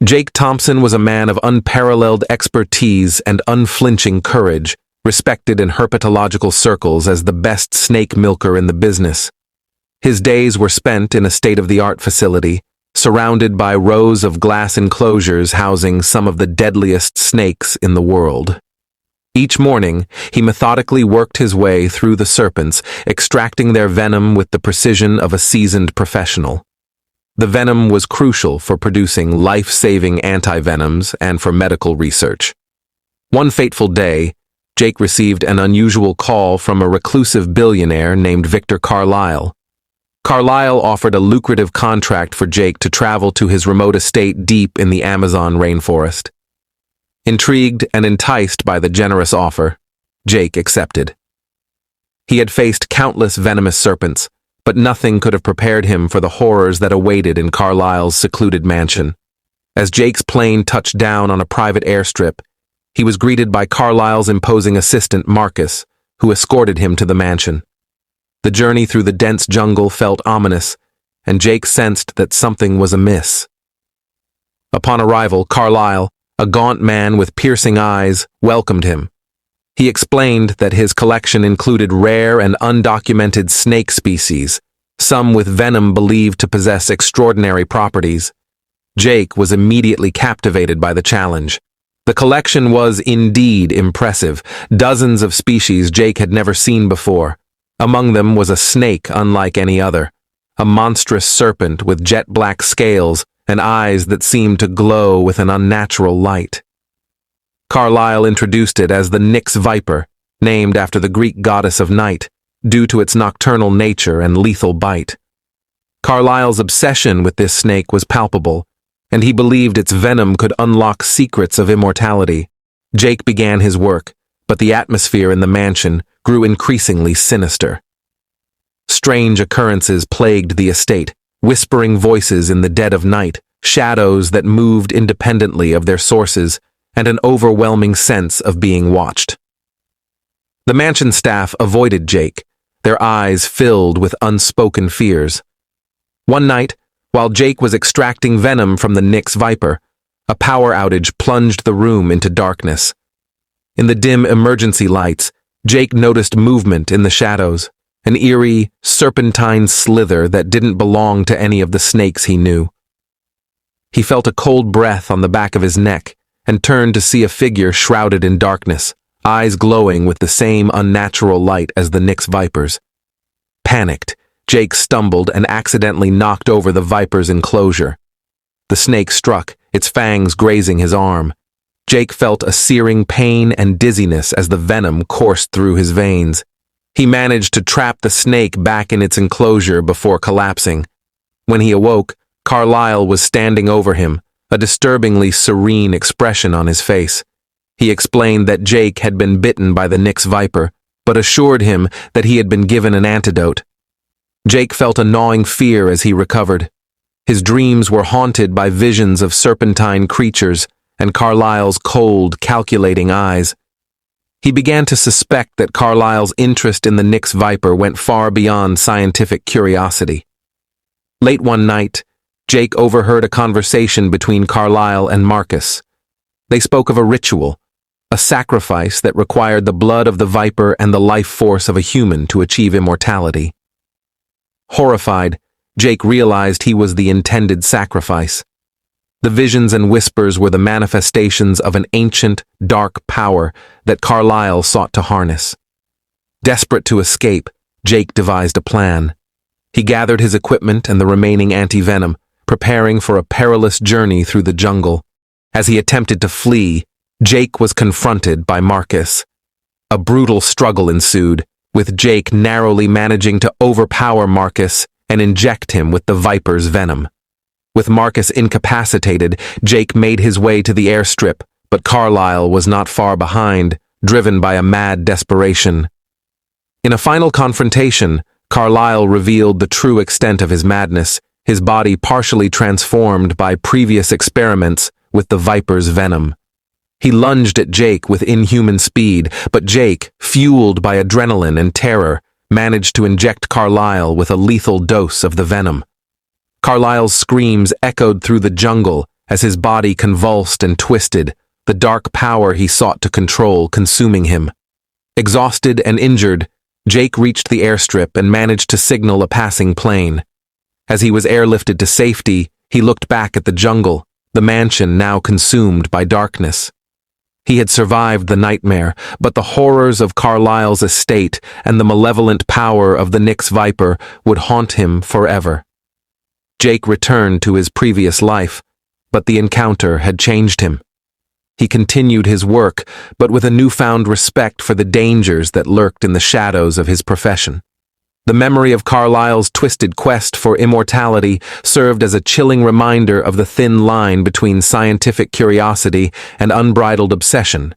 Jake Thompson was a man of unparalleled expertise and unflinching courage, respected in herpetological circles as the best snake milker in the business. His days were spent in a state-of-the-art facility, surrounded by rows of glass enclosures housing some of the deadliest snakes in the world. Each morning, he methodically worked his way through the serpents, extracting their venom with the precision of a seasoned professional. The venom was crucial for producing life-saving antivenoms and for medical research. One fateful day, Jake received an unusual call from a reclusive billionaire named Victor Carlisle. Carlisle offered a lucrative contract for Jake to travel to his remote estate deep in the Amazon rainforest. Intrigued and enticed by the generous offer, Jake accepted. He had faced countless venomous serpents, but nothing could have prepared him for the horrors that awaited in Carlisle's secluded mansion. As Jake's plane touched down on a private airstrip, he was greeted by Carlisle's imposing assistant, Marcus, who escorted him to the mansion. The journey through the dense jungle felt ominous, and Jake sensed that something was amiss. Upon arrival, Carlisle, a gaunt man with piercing eyes, welcomed him. He explained that his collection included rare and undocumented snake species, some with venom believed to possess extraordinary properties. Jake was immediately captivated by the challenge. The collection was indeed impressive, dozens of species Jake had never seen before. Among them was a snake unlike any other, a monstrous serpent with jet-black scales and eyes that seemed to glow with an unnatural light. Carlisle introduced it as the Nyx viper, named after the Greek goddess of night, due to its nocturnal nature and lethal bite. Carlisle's obsession with this snake was palpable, and he believed its venom could unlock secrets of immortality. Jake began his work, but the atmosphere in the mansion grew increasingly sinister. Strange occurrences plagued the estate, whispering voices in the dead of night, shadows that moved independently of their sources, and an overwhelming sense of being watched. The mansion staff avoided Jake, their eyes filled with unspoken fears. One night, while Jake was extracting venom from the Nyx viper, a power outage plunged the room into darkness. In the dim emergency lights, Jake noticed movement in the shadows, an eerie, serpentine slither that didn't belong to any of the snakes he knew. He felt a cold breath on the back of his neck and turned to see a figure shrouded in darkness, eyes glowing with the same unnatural light as the Nyx vipers. Panicked, Jake stumbled and accidentally knocked over the viper's enclosure. The snake struck, its fangs grazing his arm. Jake felt a searing pain and dizziness as the venom coursed through his veins. He managed to trap the snake back in its enclosure before collapsing. When he awoke, Carlisle was standing over him, a disturbingly serene expression on his face. He explained that Jake had been bitten by the Nyx viper, but assured him that he had been given an antidote. Jake felt a gnawing fear as he recovered. His dreams were haunted by visions of serpentine creatures and Carlisle's cold, calculating eyes. He began to suspect that Carlisle's interest in the Nyx viper went far beyond scientific curiosity. Late one night, Jake overheard a conversation between Carlisle and Marcus. They spoke of a ritual, a sacrifice that required the blood of the viper and the life force of a human to achieve immortality. Horrified, Jake realized he was the intended sacrifice. The visions and whispers were the manifestations of an ancient, dark power that Carlisle sought to harness. Desperate to escape, Jake devised a plan. He gathered his equipment and the remaining anti-venom, preparing for a perilous journey through the jungle. As he attempted to flee, Jake was confronted by Marcus. A brutal struggle ensued, with Jake narrowly managing to overpower Marcus and inject him with the viper's venom. With Marcus incapacitated, Jake made his way to the airstrip, but Carlisle was not far behind, driven by a mad desperation. In a final confrontation, Carlisle revealed the true extent of his madness, his body partially transformed by previous experiments with the viper's venom. He lunged at Jake with inhuman speed, but Jake, fueled by adrenaline and terror, managed to inject Carlisle with a lethal dose of the venom. Carlisle's screams echoed through the jungle as his body convulsed and twisted, the dark power he sought to control consuming him. Exhausted and injured, Jake reached the airstrip and managed to signal a passing plane. As he was airlifted to safety, he looked back at the jungle, the mansion now consumed by darkness. He had survived the nightmare, but the horrors of Carlisle's estate and the malevolent power of the Nyx Viper would haunt him forever. Jake returned to his previous life, but the encounter had changed him. He continued his work, but with a newfound respect for the dangers that lurked in the shadows of his profession. The memory of Carlisle's twisted quest for immortality served as a chilling reminder of the thin line between scientific curiosity and unbridled obsession.